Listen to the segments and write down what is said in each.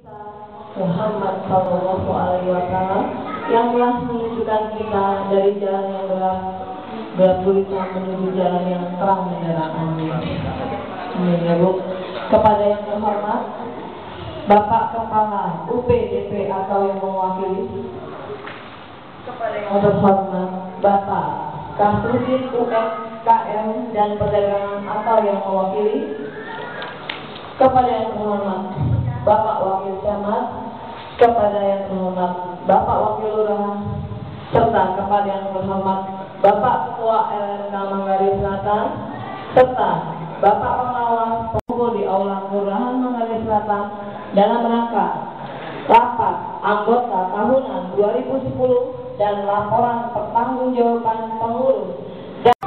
Muhammad Sallallahu Alaihi Wasallam yang telah menunjukkan kita dari jalan yang gelap gulita menuju jalan yang terang benderang. Amin ya Bu. Kepada yang terhormat Bapak Kepala UPDP atau yang mewakili, kepada yang terhormat Bapak Kasudin UMKM dan Perdagangan atau yang mewakili, kepada yang terhormat Bapak Wakil Camat, kepada yang terhormat Bapak Wakil Lurah, serta kepada yang terhormat Bapak Ketua LRK Manggarai Selatan, serta Bapak Pengawas pengumpul di Aula Kelurahan Manggarai Selatan dalam rangka rapat anggota tahunan 2010 dan laporan pertanggungjawaban pengurus dan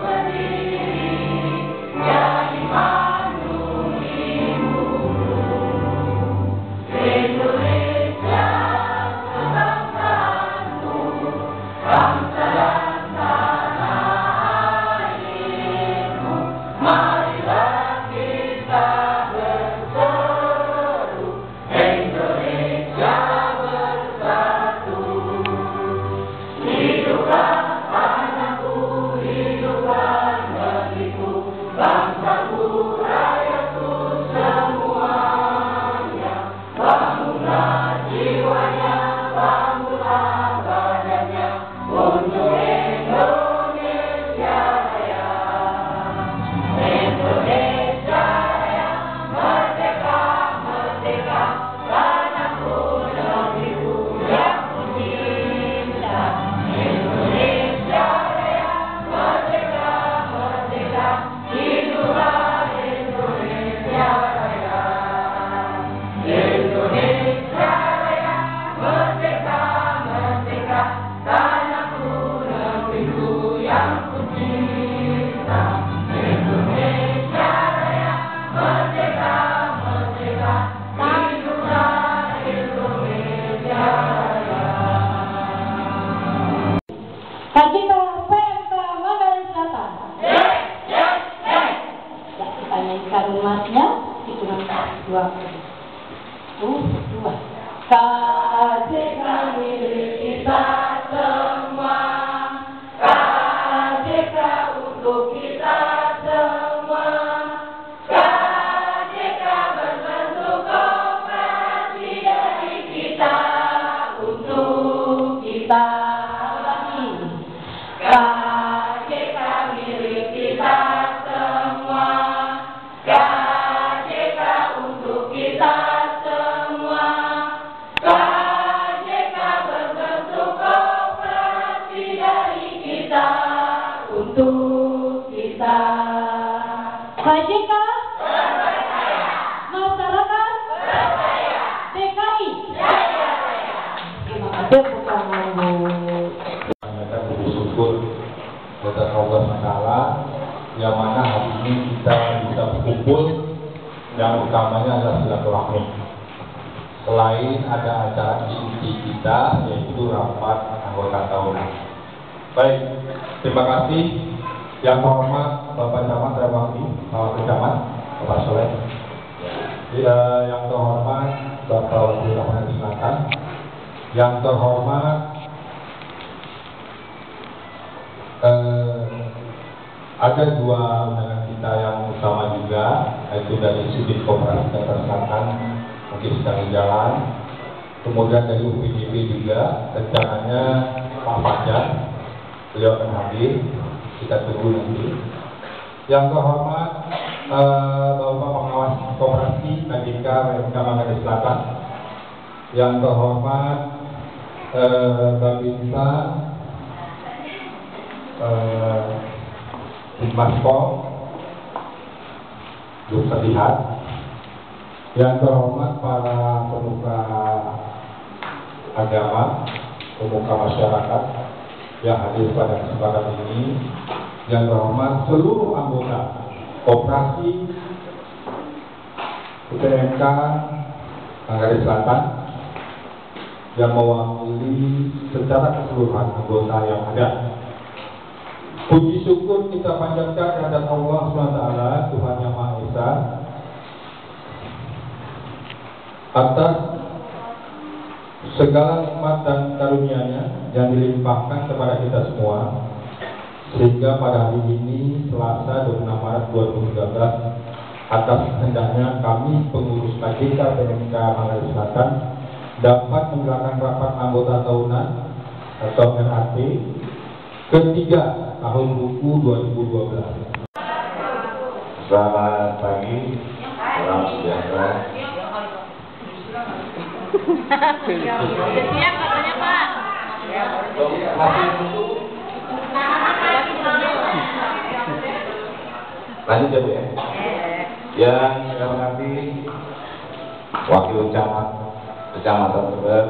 yang mana hari ini kita bisa berkumpul, yang utamanya adalah silaturahmi. Selain ada acara inti kita, yaitu rapat anggota tahunan. Baik, terima kasih. Yang terhormat Bapak Camat, Bapak Camat, Bapak Soleh. Yang terhormat Bapak Wakil Manggarai Selatan. Yang terhormat ada dua undangan kita yang utama juga, yaitu dari Sudin Koperasi Jakarta Selatan, mungkin sedang di jalan. Kemudian dari UPDP juga, rencananya Pak Fajar, beliau akan hadir, kita tunggu nanti. Yang terhormat Bapak Pengawas Koperasi KJK LRK Manggarai Selatan. Yang terhormat Babinsa Mas Pol, belum terlihat. Yang terhormat para pemuka agama, pemuka masyarakat yang hadir pada kesempatan ini. Yang terhormat seluruh anggota Koperasi UTMK Manggarai Selatan yang mewakili secara keseluruhan anggota yang ada. Puji syukur kita panjatkan kehadirat Allah SWT, Tuhan Yang Maha Esa, atas segala nikmat dan karunia-Nya yang dilimpahkan kepada kita semua, sehingga pada hari ini Selasa 26 Maret 2013 atas kehendaknya kami pengurus KJK PMK Manggarai Selatan dapat menggelarkan rapat anggota tahunan atau RAT ketiga tahun buku 2012. Selamat pagi, salam sejahtera. Sudah siap katanya Pak. Lanjut ya Bu ya. Yang saya hormati Wakil Camat Kecamatan Tebet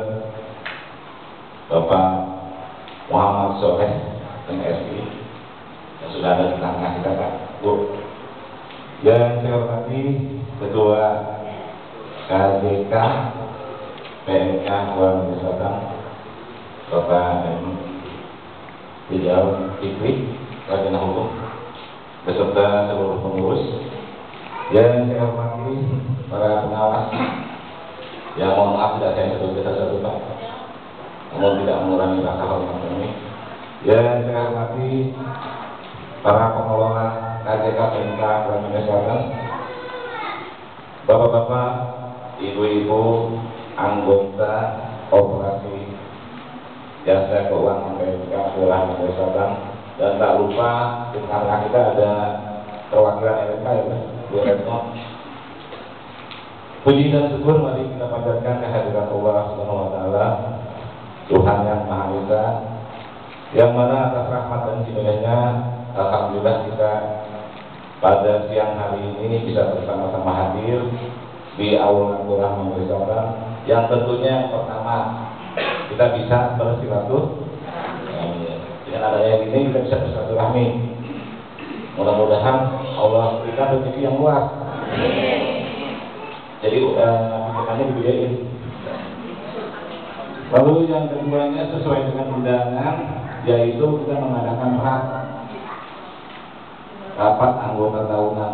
Bapak Muhammad Soleh MSI yang sudah ada di tengah kita Pak Bu. Yang saya hormati Ketua KJK PMK Manggarai Selatan Bapak Rijal Fikri Sarjana Hukum beserta seluruh pengurus. Yang saya hormati para pengawas, yang mohon maaf tidak saya sebut satu-satu Pak, namun tidak mengurangi rasa hormat kami. Yang saya hormati para pengelola KJK PMK Manggarai Selatan, bapak-bapak, ibu-ibu, anggota operasi jasa keuangan PMK Kelurahan Manggarai Selatan, dan tak lupa di tengah kita ada perwakilan LMK ya Bu Retno. Puji dan syukur mari kita panjatkan kehadiran Allah Subhanahu wa taala, Tuhan yang Maha Esa, yang mana atas rahmat dan hidayah-Nya alhamdulillah kita pada siang hari ini bisa bersama-sama hadir di Aula Kelurahan Manggarai Selatan, yang tentunya pertama kita bisa bersilaturahmi. Dengan adanya ini kita bisa bersilaturahmi. Mudah-mudahan Allah berikan rezeki yang luas. Jadi makanya dibiayain. Lalu yang keduanya sesuai dengan undangan, yaitu kita mengadakan rapat anggota tahunan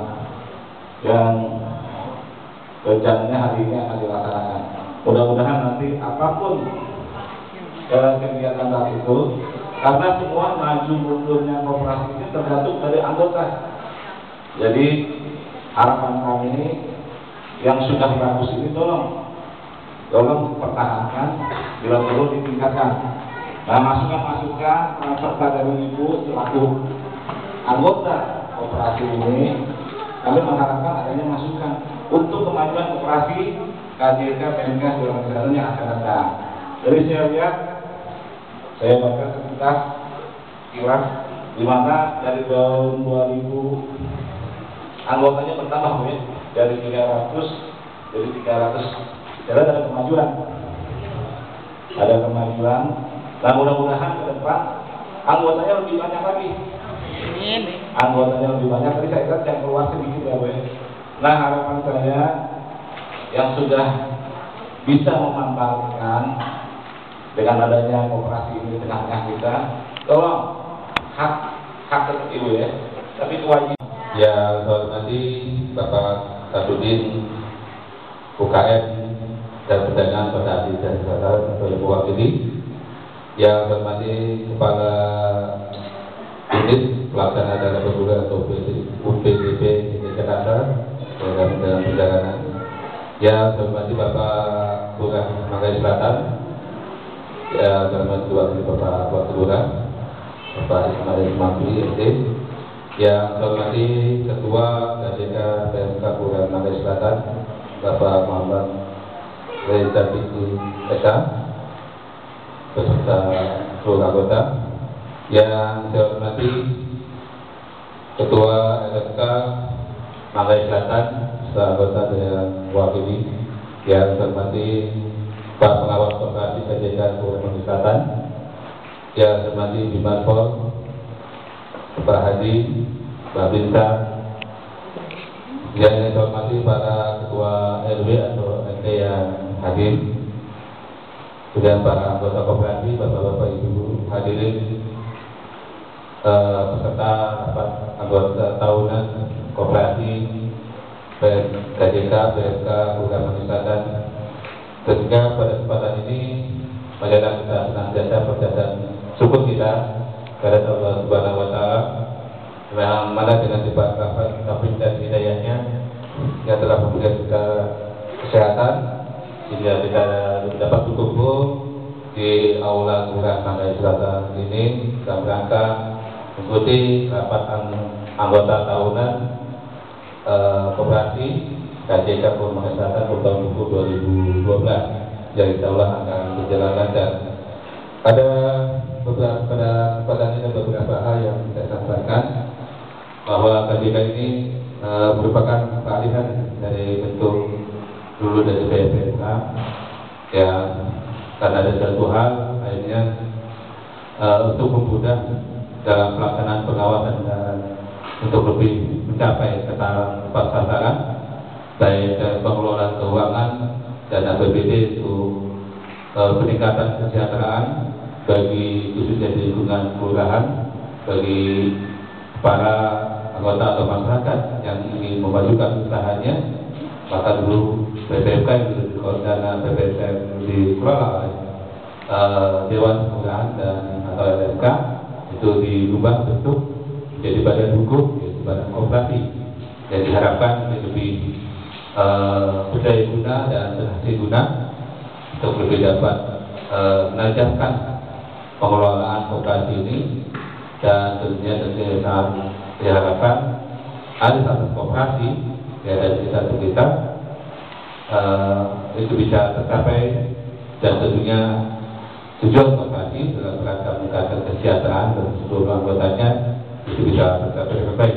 yang rencananya hari ini akan dilaksanakan. Mudah-mudahan nanti apapun kegiatan saat itu, karena semua maju mundurnya koperasi ini tergantung dari anggota. Jadi harapan kami yang sudah bagus ini tolong pertahankan, bila perlu ditingkatkan. Nah, masukan-masukan serta dari Ibu selaku anggota koperasi ini, kami mengharapkan adanya masukan untuk kemajuan koperasi KJK PMK Kelurahan Selatan yang akan datang. Jadi saya lihat, saya baca sekitar kilas di mana dari tahun 2000 anggotanya bertambah Bu ya, dari 300 jadi 300. Jadi ada kemajuan. Ada kemajuan. Nah, mudah-mudahan ke depan anggotanya lebih banyak lagi. Anggotanya lebih banyak. Tadi saya lihat yang keluar sedikit ya Bu ya. Nah, harapan saya yang sudah bisa memanfaatkan dengan adanya koperasi ini di tengah-tengah kita, tolong hak tetap Ibu ya, tapi kewajiban. Yang saya hormati Bapak Sadudin UKM dan Perdagangan Petani dan Selatan atau Ibu Wakili. Yang saya hormati Kepala Unit Pelaksana Dana Perbulan atau UPDP Jakarta dalam perjalanan. Yang saya hormati Bapak Lurah Manggarai Selatan. Yang saya hormati Wakil Bapak Lurah Bapak Ismail Makli SD. Yang saya hormati Ketua KJK PMK Kelurahan Manggarai Selatan Bapak Muhammad Reza Fikri Eka beserta seluruh anggota. Yang saya hormati Ketua LMK Manggarai Selatan beserta anggota yang mewakili. Yang saya hormati Pak Pengawas Koperasi KJK Kelurahan Manggarai Selatan. Yang saya hormati Bimarpol Pak Hadi, Pak Bintang. Yang saya hormati para ketua RW atau RT yang hadir, kemudian para anggota koperasi, bapak-bapak, ibu-ibu hadirin, peserta anggota tahunan koperasi KJK PMK Kelurahan Manggarai Selatan. Ketika pada kesempatan ini marilah kita senantiasa berjalan syukur kita kepada Allah Subhanahu wa Ta'ala yang mana dengan sifat taufiq dan hidayahnya yang telah memberikan kita kesehatan sehingga kita dapat berkumpul di aula Kelurahan Manggai Selatan ini dalam rangka mengikuti rapat anggota tahunan koperasi KJK Kelurahan Selatan tahun buku 2012 yang insya Allah akan berjalan lancar. Pada kesempatan ini beberapa hal yang saya sampaikan bahwa KJK ini merupakan kealihan dari bentuk dulu dari PPK yang karena ada satu hal akhirnya untuk memudah dalam pelaksanaan pengawasan dan untuk lebih mencapai tepat sasaran baik pengelolaan keuangan dan APBD untuk peningkatan kesejahteraan bagi khususnya di lingkungan kelurahan bagi para anggota atau masyarakat yang ingin memajukan usahanya, maka dulu PPK yang dana PPK dikelola oleh Dewan Kelurahan dan atau LMK itu diubah bentuk menjadi badan hukum, yaitu badan koperasi yang diharapkan lebih berdaya guna dan berhasil guna untuk lebih dapat menajamkan pengelolaan koperasi ini dan tentunya sangat diharapkan ada satu koperasi ya dari kita itu bisa tercapai dan tentunya tujuan koperasi dalam rangka meningkatkan kesejahteraan dan seluruh anggotanya itu bisa tercapai dengan baik.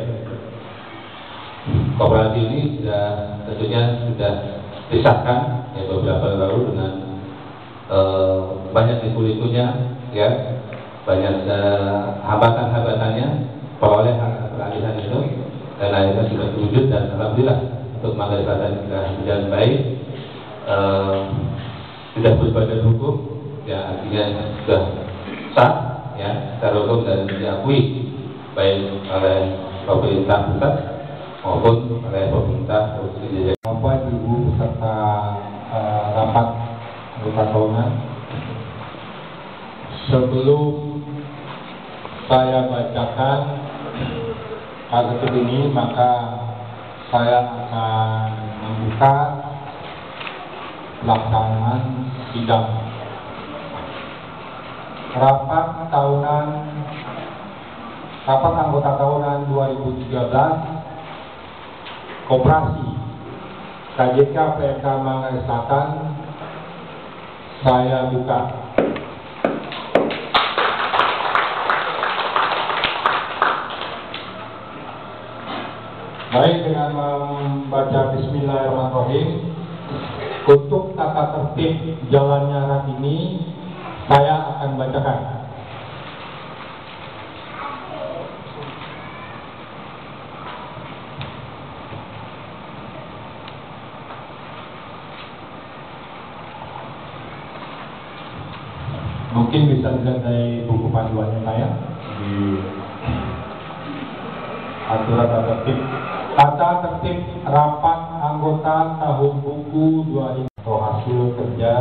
Koperasi ini sudah disahkan ya beberapa tahun lalu dengan banyak liku-likunya ya, banyak hambatan-hambatannya perolehan peralihan itu dan akhirnya sudah terwujud dan alhamdulillah untuk Manggai Selatan sudah berjalan baik, sudah berbadan hukum ya, artinya sudah sah ya secara hukum dan diakui baik oleh pemerintah pusat maupun oleh pemerintah provinsi. Bapak Ibu peserta rapat anggota tahunan, sebelum saya bacakan hal ini maka saya akan membuka pelaksanaan sidang rapat anggota tahunan 2013 Koperasi KJK PK Manggai Selatan saya buka. Baik, dengan membaca Bismillahirrahmanirrahim. Untuk tata tertib jalannya hari ini saya akan bacakan. Mungkin bisa dilihat dari buku panduannya saya di aturan tata tertib rapat anggota tahun buku 2000 atau hasil kerja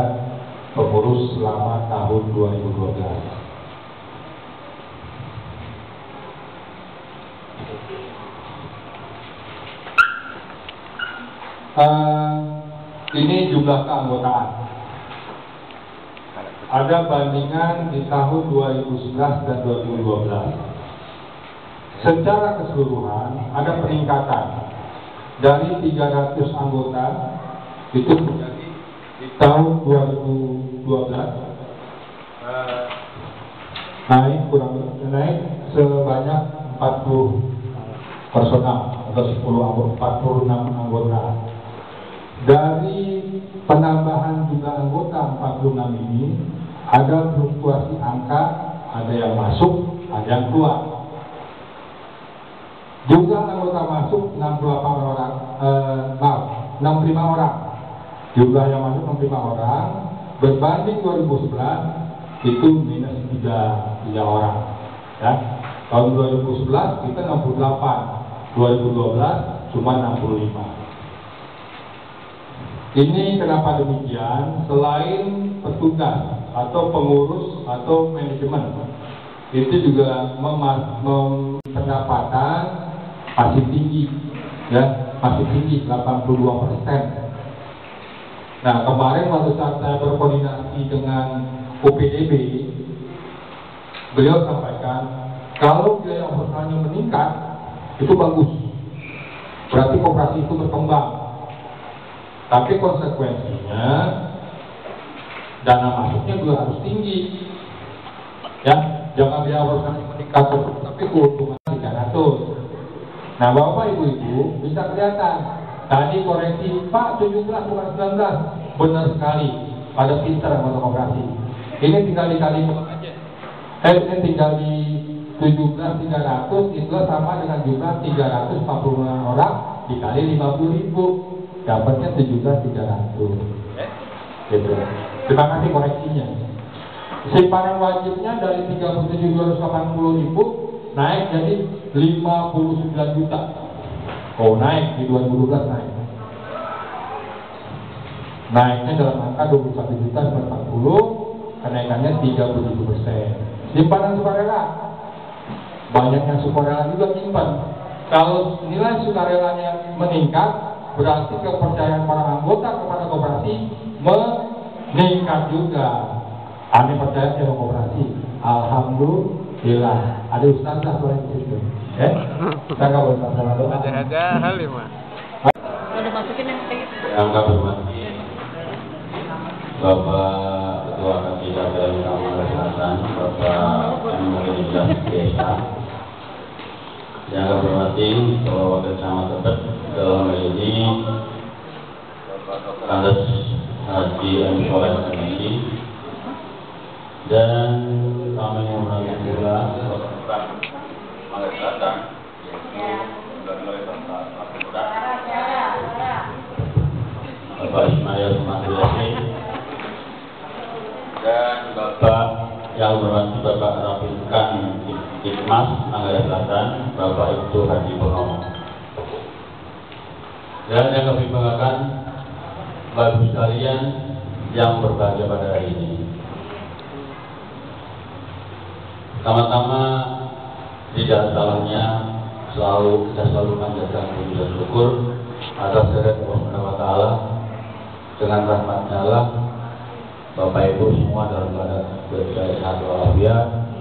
pengurus selama tahun 2012. Ini jumlah keanggotaan. Ada bandingan di tahun 2011 dan 2012. Secara keseluruhan ada peningkatan dari 300 anggota itu menjadi di tahun 2012 naik sebanyak 40 personal atau 46 anggota. Dari penambahan jumlah anggota 46 ini ada fluktuasi angka, ada yang masuk, ada yang keluar. Jumlah anggota masuk 65 orang. Jumlah yang masuk 65 orang berbanding 2011 itu minus 3 orang. Ya. Tahun 2011 kita 68, 2012 cuma 65. Ini kenapa demikian? Selain petugas atau pengurus atau manajemen itu juga pendapatan masih tinggi, ya masih tinggi 82%. Nah kemarin waktu saat saya berkoordinasi dengan UPDB, beliau sampaikan kalau biaya operasionalnya meningkat itu bagus, berarti koperasi itu berkembang. Tapi konsekuensinya dana masuknya juga harus tinggi, ya jangan biaya operasional meningkat tapi keuntungannya tidak atur. Nah Bapak Ibu bisa kelihatan tadi koreksi Pak 17 bukan 19, benar sekali, pada pintar anggota koperasi. Ini tinggal dikali ini tinggal di 17.300 itu sama dengan jumlah 340 orang dikali 50.000, dapatnya 17.300. Gitu. Terima kasih koreksinya. Simpanan wajibnya dari 37.280.000 naik jadi 59 juta. Oh naik di 2012 naik. Naiknya dalam angka 21.940, kenaikannya 37%. Simpanan sukarela, banyak yang sukarela juga simpan. Kalau nilai sukarelanya meningkat, berarti kepercayaan para anggota kepada koperasi meningkat juga. Anda percaya sama koperasi? Alhamdulillah. Ada ustazah soal itu. Kita nggak boleh salah doa. Ada hal ya, Mas. Udah masukin yang kayak gitu. Yang kami hormati Bapak Ketua Kandidat dari Kamar Selatan, Bapak Emil Desa. Yang kami hormati Bapak Wakil Camat Tebet dalam hal ini Bapak Kandes Haji M. Soleh Sanisi, dan kami mengurangi pula Bapak Kamar Selatan, Bapak Ismail Mandulasi, dan Bapak yang berwanti Bapak Rafikan Hikmas Manggarai Selatan, Bapak Ibtu Haji Purnomo. Dan yang kami banggakan Bapak sekalian yang berbahagia pada hari ini. Pertama-tama tidak salahnya kita selalu panjatkan puji dan syukur atas kehadirat Allah Taala. Dengan rahmatnya Allah, Bapak Ibu semua dalam keadaan sehat walafiat,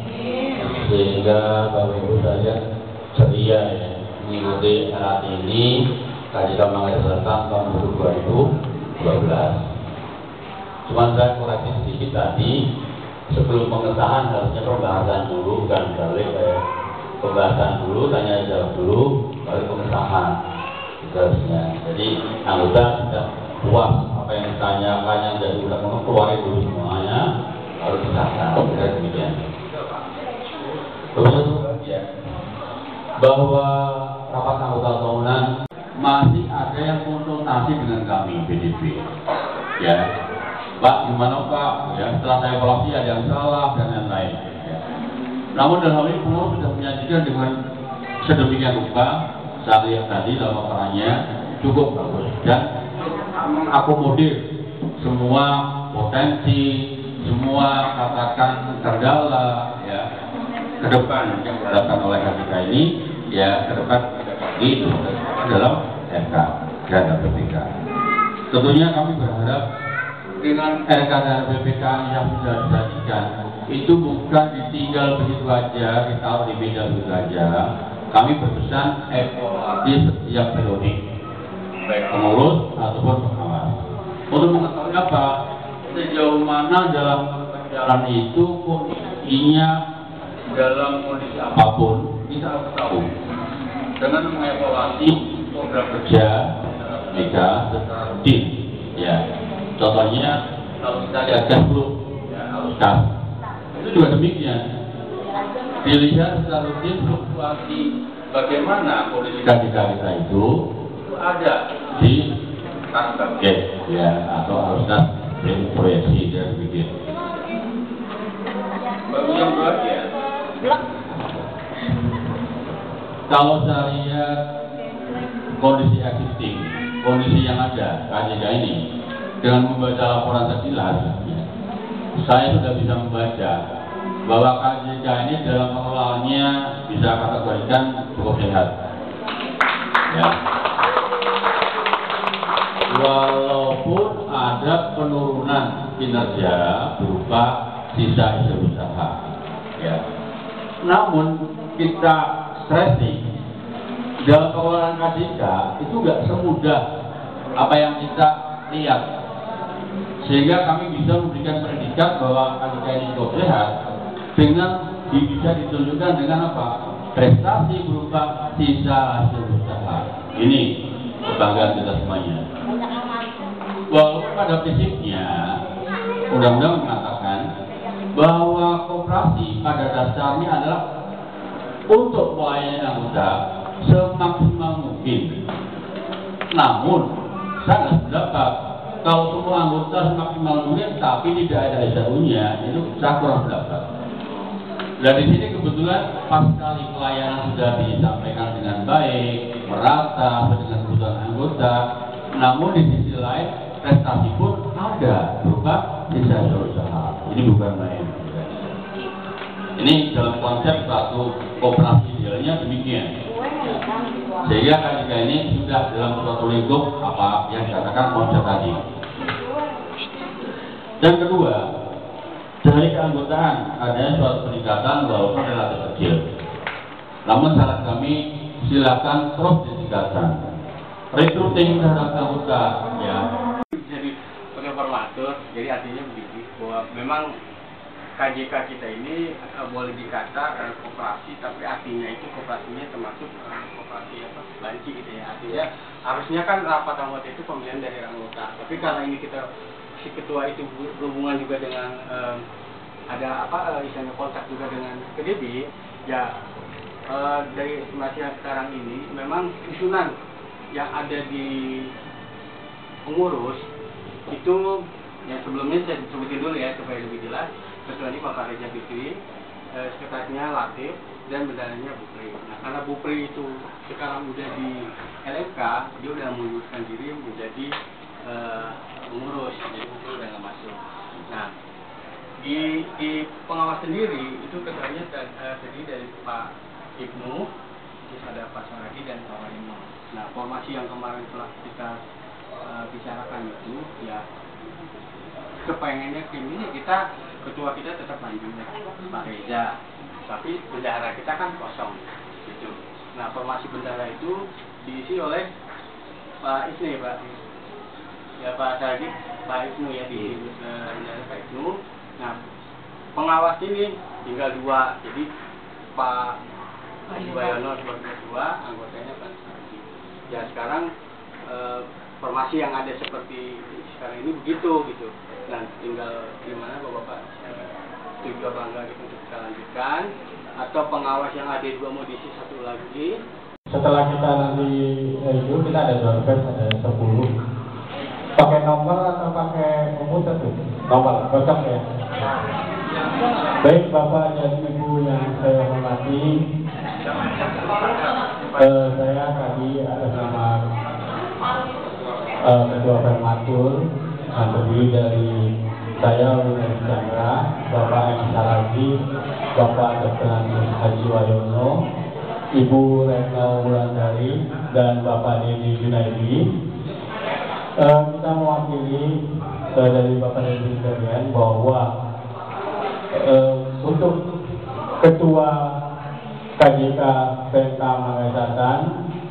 sehingga Bapak Ibu saya ceria ya, mengikuti saat ini kajian Manggarai Selatan tahun 2012. Cuman saya koreksi sedikit tadi, sebelum pengesahan harusnya pembahasan dulu, bukan balik pembahasan dulu, tanya jawab dulu, baru pengesahan harusnya. Jadi anggota sudah puas apa yang ditanyakan yang dari undang-undang keluarin dulu semuanya, baru disahkan. Kira demikian. Ya, bahwa rapat anggota tahunan masih ada yang konsultasi dengan kami PDB. Ya, Pak, gimana Pak? Ya, setelah saya evaluasi ada yang salah dan lain-lain. Ya. Namun dalam hal ini pengurus sudah menyajikan dengan sedemikian rupa, saya lihat tadi dalam paparannya cukup bagus dan mengakomodir semua potensi, semua katakan kendala ya ke depan yang dihadapkan oleh KPK ini, ya ke depan itu dalam RK dan BPK. Tentunya kami berharap dengan RK dan BPK yang sudah disajikan itu bukan ditinggal begitu aja, kita taruh di meja begitu aja. Kami berpesan evaluasi setiap periode, baik pengurus ataupun pengawas. Untuk mengetahui apa, sejauh mana dalam perjalanan itu kondisinya dalam kondisi apapun kita harus tahu. Dengan mengevaluasi program kerja mereka secara rutin, ya. Contohnya kalau kita lihat cash flow, ya harus cash. Itu juga demikian. Dilihat secara rutin fluktuasi bagaimana kondisi kandidat kita itu ada di kas budget ya atau harusnya proyeksi dan begitu. Bagus yang buat ya. Kalau saya lihat kondisi existing, kondisi yang ada kandidat ini dengan membaca laporan sekilas, ya, saya sudah bisa membaca bahwa KJK ini dalam pengelolaannya bisa kategorikan cukup sehat. Ya. Walaupun ada penurunan kinerja berupa sisa hasil usaha, ya. Namun kita stressing dalam pengelolaan KJK itu nggak semudah apa yang kita lihat, sehingga kami bisa memberikan predikat bahwa KJK ini cukup sehat dengan bisa ditunjukkan dengan apa? Prestasi berupa sisa hasil usaha. Ini kebanggaan kita semuanya. Walaupun pada prinsipnya undang-undang mengatakan bahwa koperasi pada dasarnya adalah untuk melayani anggota semaksimal mungkin. Namun sangat pendapat kalau semua anggota semaksimal mungkin tapi tidak ada SAU-nya, itu saya kurang pendapat. Dan di sini kebetulan pas sekali pelayanan sudah disampaikan dengan baik, merata dengan kebutuhan anggota. Namun di sisi lain prestasi pun ada berupa sisa usaha. Ini bukan main. Ini dalam konsep satu koperasi idealnya demikian. Sehingga KJK ini sudah dalam suatu lingkup apa yang dikatakan konsep tadi. Dan kedua, dari keanggotaan adanya suatu peningkatan walaupun relatif kecil. Namun syarat kami silakan terus ditingkatkan. Recruiting terhadap anggota, ya. Jadi reformator, jadi artinya begitu bahwa memang KJK kita ini boleh dikata koperasi, tapi artinya itu koperasinya termasuk koperasi apa banci gitu ya. Artinya harusnya kan rapat anggota itu pemilihan dari anggota, tapi karena ini kita si ketua itu berhubungan juga dengan ada apa istilahnya kontak juga dengan PDB, ya dari estimasi yang sekarang ini memang susunan yang ada di pengurus itu yang sebelumnya saya sebutin dulu ya supaya lebih jelas. Ketua ini Bapak Reza Fikri, sekretarisnya Latif, dan bendaranya Bupri. Nah, karena Bupri itu sekarang udah di LMK, dia udah mengundurkan diri menjadi pengurus, jadi Bupri udah nggak masuk. Nah, di pengawas sendiri itu ketuanya terdiri dari Pak Ibnu, terus ada Pak Saragi dan Pak Warimo. Nah, formasi yang kemarin telah kita bicarakan itu, ya kepengennya tim ini kita ketua kita tetap lanjut Pak Reza, tapi bendahara kita kan kosong gitu. Nah, formasi bendahara itu diisi oleh Pak Isne, Pak ya Pak Saragi, Pak Ibnu ya di bendahara Pak Ibnu. Nah, pengawas ini tinggal dua, jadi Pak Haji Bayono sebagai ketua, anggotanya Pak Saragi. Ya sekarang formasi yang ada seperti sekarang ini begitu gitu. Dan tinggal gimana Bapak setuju apa enggak gitu untuk kita lanjutkan, atau pengawas yang ada dua mau diisi satu lagi. Setelah kita nanti itu kita ada dua batch, ada 10. Pakai nomor atau pakai komputer tuh? Nomor, cocok ya. Baik Bapak dan Ibu yang saya hormati, saya tadi atas nama Ketua Permatur terdiri dari saya William Chandra, Bapak M. Saragi, Bapak Dr. Haji Wayono, Ibu Retno Wulandari, dan Bapak Dedi Junaidi. Kita mewakili dari Bapak Dedi sekalian bahwa untuk Ketua KJK Pemka Manggarai Selatan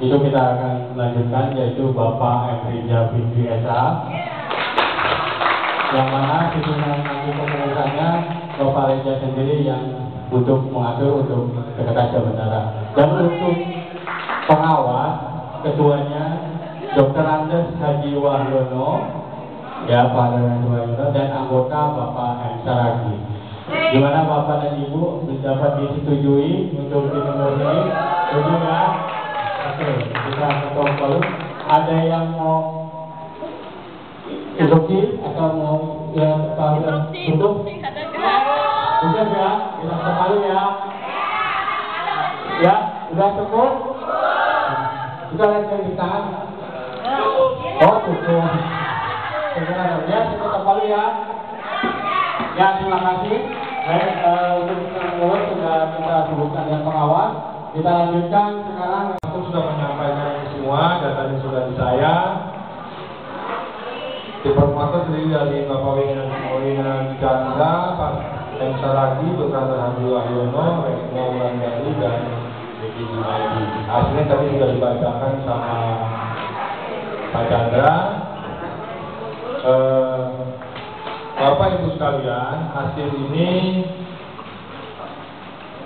itu kita akan lanjutkan, yaitu Bapak M. Reza Fikri SA, yang mana susunan nanti kepengurusannya Bapak Reza sendiri yang untuk mengatur untuk sekretaris bendahara. Dan untuk pengawas ketuanya Dr. Andes Haji Wahyono, ya Pak Haji Wahyono, dan anggota Bapak M. Saragi. Gimana Bapak dan Ibu dapat disetujui untuk ditemui ini? Setuju ya? Oke, kita ketemu. Ada yang mau instruksi atau mau yang tutup? Udah ya, kita sekali ya. Ya, udah cukup? Kita lihat yang di tangan. Oh, cukup. Sebenarnya ya, kita kembali ya. Ya, terima kasih. Baik, untuk pengurus sudah kita sebutkan yang pengawas. Kita lanjutkan sekarang. Aku sudah menyampaikan ini semua, datanya sudah di saya. Diperkuatkan terdiri dari Bapak Wina Chandra, Pak M. Saragi, Dr. Hadi Wahyono, Rekmo Wulandari, dan Diki Junaidi. Hasilnya tadi sudah dibacakan sama Pak Chandra. Bapak Ibu sekalian, hasil ini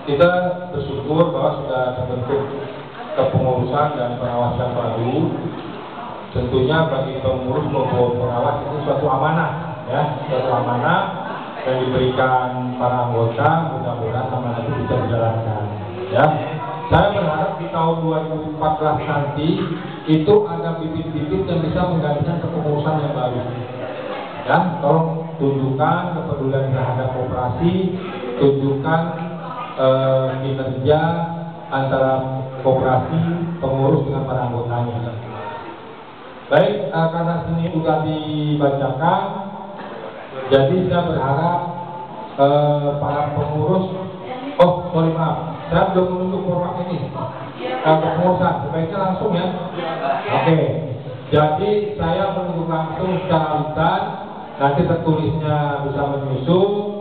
kita bersyukur bahwa sudah terbentuk kepengurusan dan pengawasan baru. Tentunya bagi pengurus maupun pengawas itu suatu amanah, ya, suatu amanah yang diberikan para anggota. Mudah-mudahan amanah itu bisa dijalankan. Ya, saya berharap di tahun 2014 nanti itu ada bibit-bibit yang bisa menggantikan kepengurusan yang baru. Ya, tolong tunjukkan kepedulian terhadap koperasi, tunjukkan kinerja antara koperasi pengurus dengan para anggotanya. Baik, karena sini sudah dibacakan, jadi saya berharap para pengurus, maaf, saya belum menunjuk format ini kepengurusan, sebaiknya langsung ya. Oke, jadi saya menunjuk langsung secara lisan, nanti tertulisnya bisa menyusul.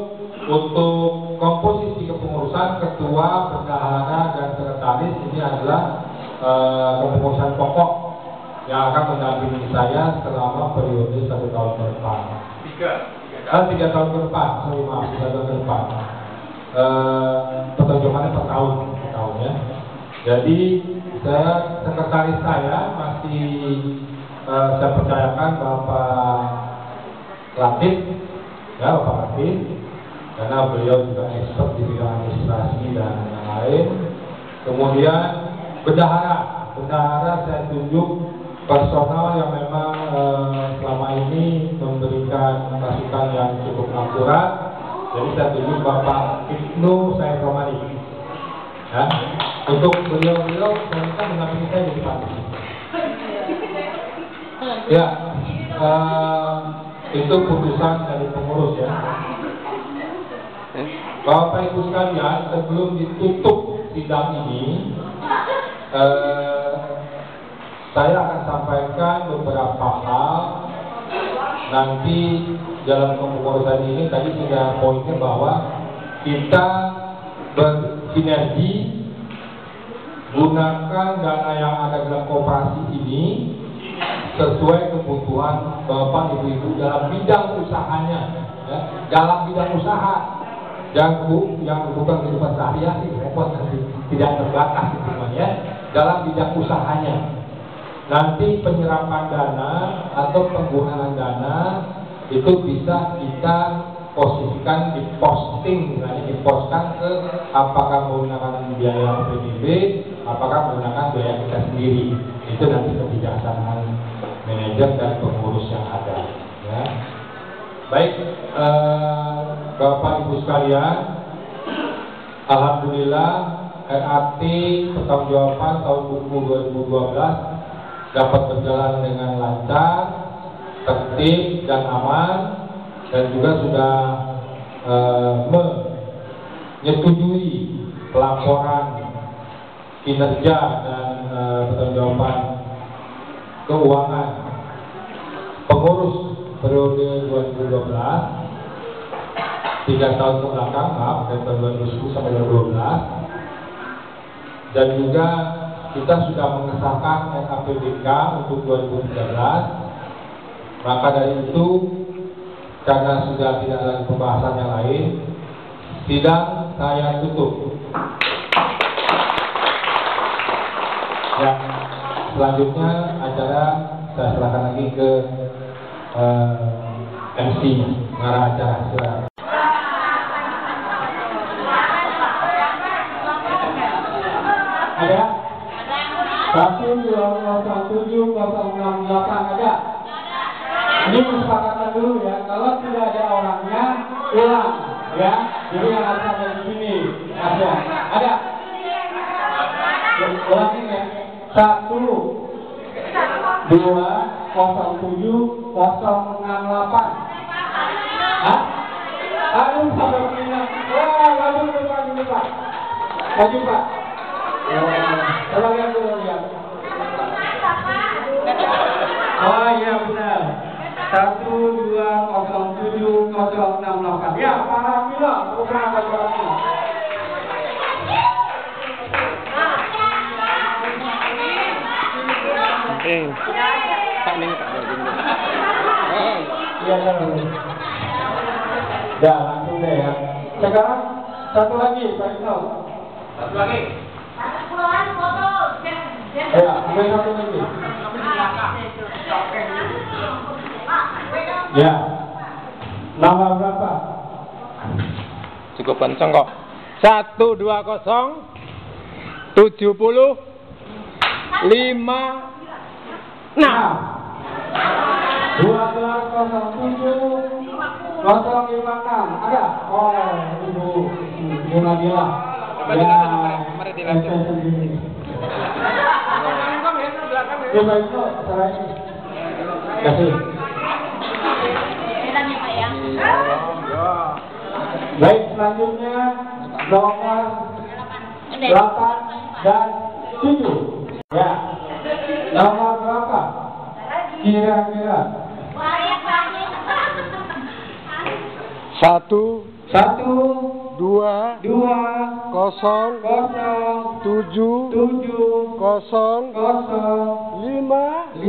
Untuk komposisi kepengurusan, ketua, bendahara, dan sekretaris ini adalah kepengurusan pokok yang akan mendampingi saya selama periode 1 tahun ke depan. 3 tahun ke depan, maaf, 3 tahun ke depan. Pertunjukannya per tahun ya. Jadi sekretaris saya masih saya percayakan Bapak Latif, ya Bapak Latif, karena beliau juga expert di bidang administrasi dan yang lain. Kemudian bendahara saya tunjuk personal yang memang selama ini memberikan masukan yang cukup akurat. Jadi saya tunjuk Bapak Ibnu Said Romani. Ya, untuk beliau saya mendampingi saya di depan. Ya, itu putusan dari pengurus ya. Bapak Ibu sekalian, sebelum ditutup sidang ini, saya akan sampaikan beberapa hal. Nanti dalam kepengurusan ini tadi sudah poinnya bahwa kita bersinergi, gunakan dana yang ada dalam koperasi ini sesuai kebutuhan Bapak Ibu dalam bidang usahanya, ya, dalam bidang usaha. Yang bukan kehidupan sehari-hari repot nanti tidak terbatas semuanya dalam bidang usahanya. Nanti penyerapan dana atau penggunaan dana itu bisa kita posisikan, diposting, misalnya dipostkan ke apakah menggunakan biaya PBB, apakah menggunakan biaya kita sendiri. Itu nanti kebijaksanaan manajer dan pengurus yang ada. Ya. Baik, Bapak Ibu sekalian, alhamdulillah RAT pertanggungjawaban tahun buku 2012 dapat berjalan dengan lancar, tertib dan aman, dan juga sudah menyetujui pelaporan kinerja dan pertanggungjawaban keuangan pengurus periode 2012 3 tahun ke belakang, dari tahun 2010 sampai 2012, dan juga kita sudah mengesahkan RAPBK untuk 2013. Maka dari itu, karena sudah tidak lagi pembahasan yang lain, sidang saya tutup. Ya, selanjutnya acara saya serahkan lagi ke MC mengarah acara. Silakan. Ada? 120170668 ada? Ini kesepakatan dulu ya. Kalau tidak ada orangnya, ulang ya. Jadi yang harus ada di sini ada. Ulangin ya. 1207068. Hah? Maju dulu Pak. Maju Pak. Coba lihat dulu lihat. Oh iya benar. 1207068. Ya, para Mila, bukan para Mila. Pak Ning tak ada. Iya, ya, langsung deh ya. Sekarang satu lagi, Pak Isno. Satu lagi. Ya, ambil satu lagi. Ya. Nama berapa? Cukup kenceng kok. 120 70 5 Nah. 1207 056 ada? Oh, Ibu Nabila. Ya, mari dilanjut. Coba itu caranya. Kasih. Baik, selanjutnya nomor 8 dan 7. Ya. Nomor berapa? Kira-kira. 1 1 2 2 0 0 7 7 0 0 5 5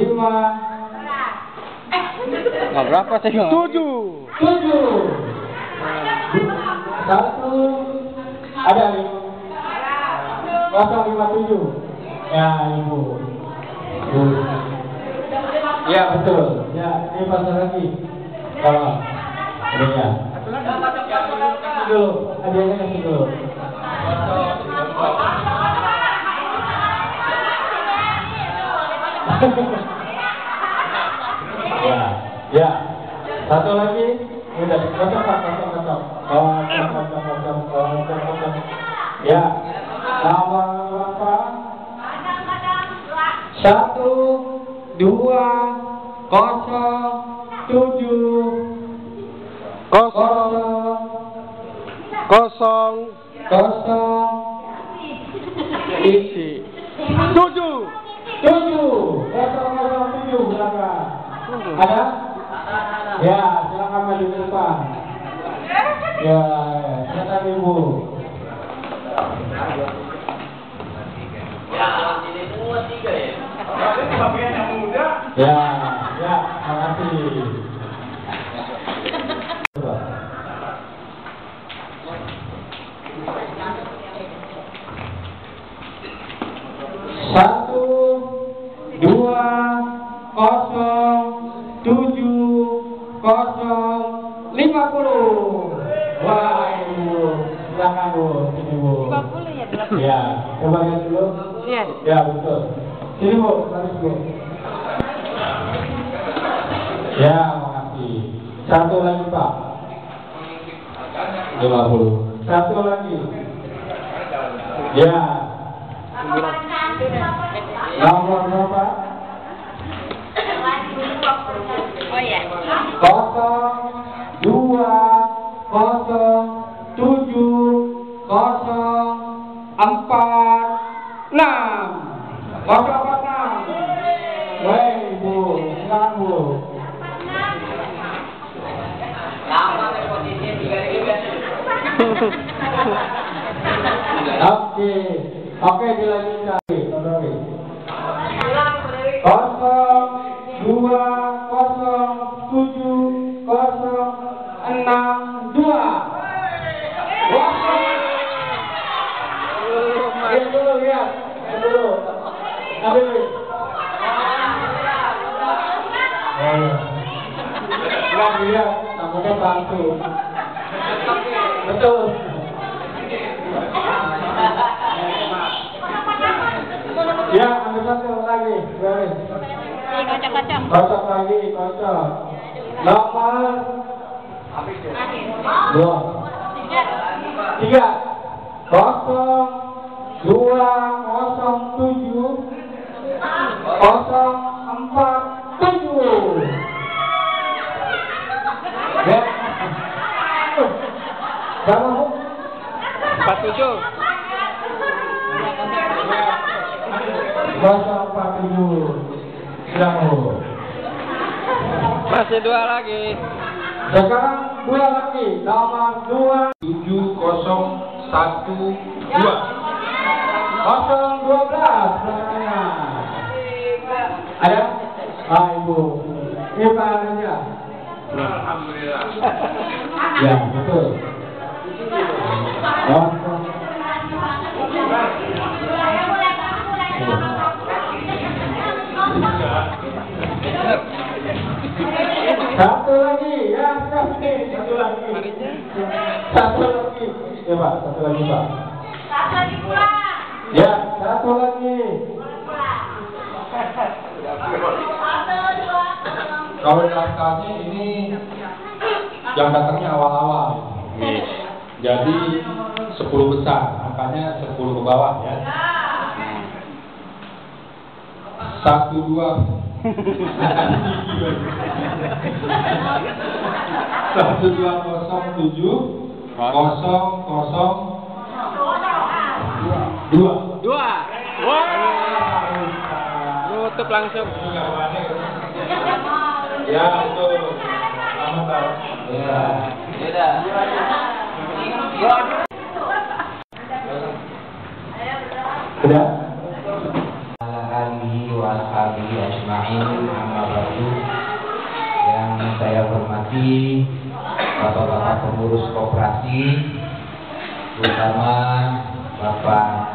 Nah, berapa sih? 7 7 1 ada nih 057 ya Ibu. Ya betul ya ini pasal lagi kalau ada ya kasih dulu hadiahnya kasih dulu. Ya, satu lagi, udah kocok. Ya, nomor berapa? 1 2 0 7 0 belakang. Ada? Ya, silakan maju ke depan. Ya, silakan Ibu. Ya, makasih. Satu, 2 0 7 0 50. Wah, Ibu, silakan Bu, sini Bu. 50 ya, 8. Ya, coba lihat dulu. Iya. Ya, betul. Sini Bu, baris Bu. Ya, makasih. Satu lagi Pak. 50. Satu lagi. Ya. Nomor berapa? Oh ya. 0 2 0 7 0 4 6 046. Woi Ibu, silakan Bu. Oke, dilanjutkan. 0 2 0 7 0 6 2. Lihat dulu, lihat dulu. Ambil. Lihat, lihat. Namanya bantu. Betul. Ya, ambil satu lagi. Kocok-kocok. Kocok lagi, kocok. Nomor 2 3 0 2 0 7 0 4 7. Ya. Silakan Bu. Masih 2 lagi. Sekarang 2 lagi, nomor 2 7012. 012 belakangnya. Ada? Ah, Ibu. Ini Pak Raja. Alhamdulillah. Ya, betul. Satu lagi, ya, satu lagi. Satu lagi. Ya Pak, satu lagi Pak. Satu lagi pulang. Ya, satu lagi. Kalau daftarnya ini yang datangnya awal-awal. Jadi 10 besar, angkanya 10 ke bawah ya. 1, 2. 1207 002. 2. Wah. Nutup langsung. Ya betul. Selamat. Ya. Sudah? Ala alihi wa ashabihi ajma'in, amma ba'du. Yang saya hormati Bapak-bapak pengurus koperasi, terutama Bapak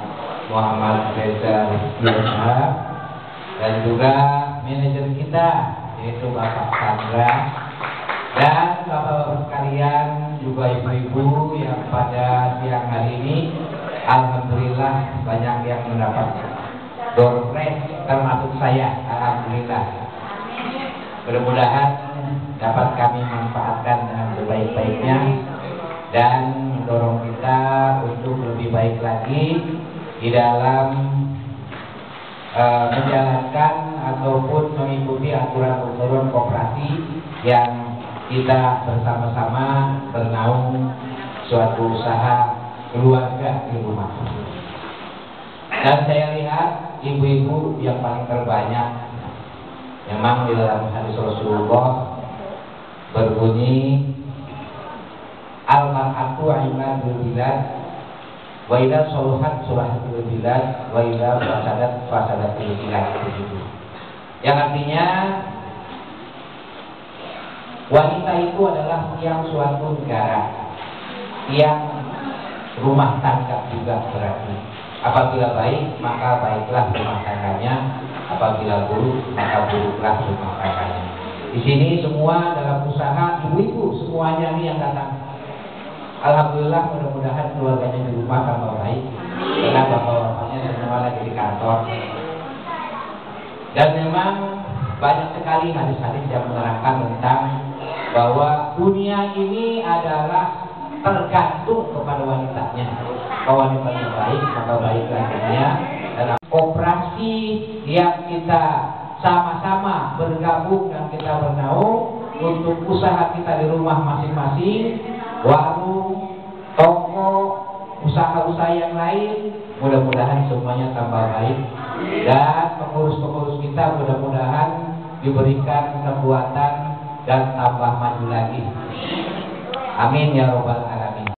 Muhammad Reza Rizkyana, dan juga manajer kita yaitu Bapak Sandra, dan bapak-bapak sekalian, juga ibu-ibu yang pada siang hari ini alhamdulillah banyak yang mendapat door prize, termasuk saya. Alhamdulillah. Mudah-mudahan dapat kami manfaatkan dengan sebaik-baiknya dan mendorong kita untuk lebih baik lagi di dalam menjalankan ataupun mengikuti aturan-aturan koperasi yang kita bersama-sama bernaung suatu usaha keluarga di rumah. Dan saya lihat ibu-ibu yang paling terbanyak memang di dalam hadis Rasulullah berbunyi al-mar'atu imadul bilad wa idza soluhat sulahatul bilad wa idza fasadatul bilad. Yang artinya wanita itu adalah tiang suatu negara, tiang rumah tangga juga berarti. Apabila baik maka baiklah rumah tangganya, apabila buruk maka buruklah rumah tangganya. Di sini semua dalam usaha ibu-ibu semuanya ini yang datang. Alhamdulillah, mudah-mudahan keluarganya di rumah tambah baik, karena bapak-bapaknya semua lagi di kantor. Dan memang banyak sekali hadis-hadis yang menerangkan tentang bahwa dunia ini adalah tergantung kepada wanitanya. Kalau wanitanya baik maka baiklah dunia. Dan koperasi yang kita sama-sama bergabung dan kita bernaung untuk usaha kita di rumah masing-masing, warung, toko, usaha-usaha yang lain, mudah-mudahan semuanya tambah baik, dan pengurus-pengurus kita mudah-mudahan diberikan kekuatan dan tambah maju lagi. Amin ya robbal alamin.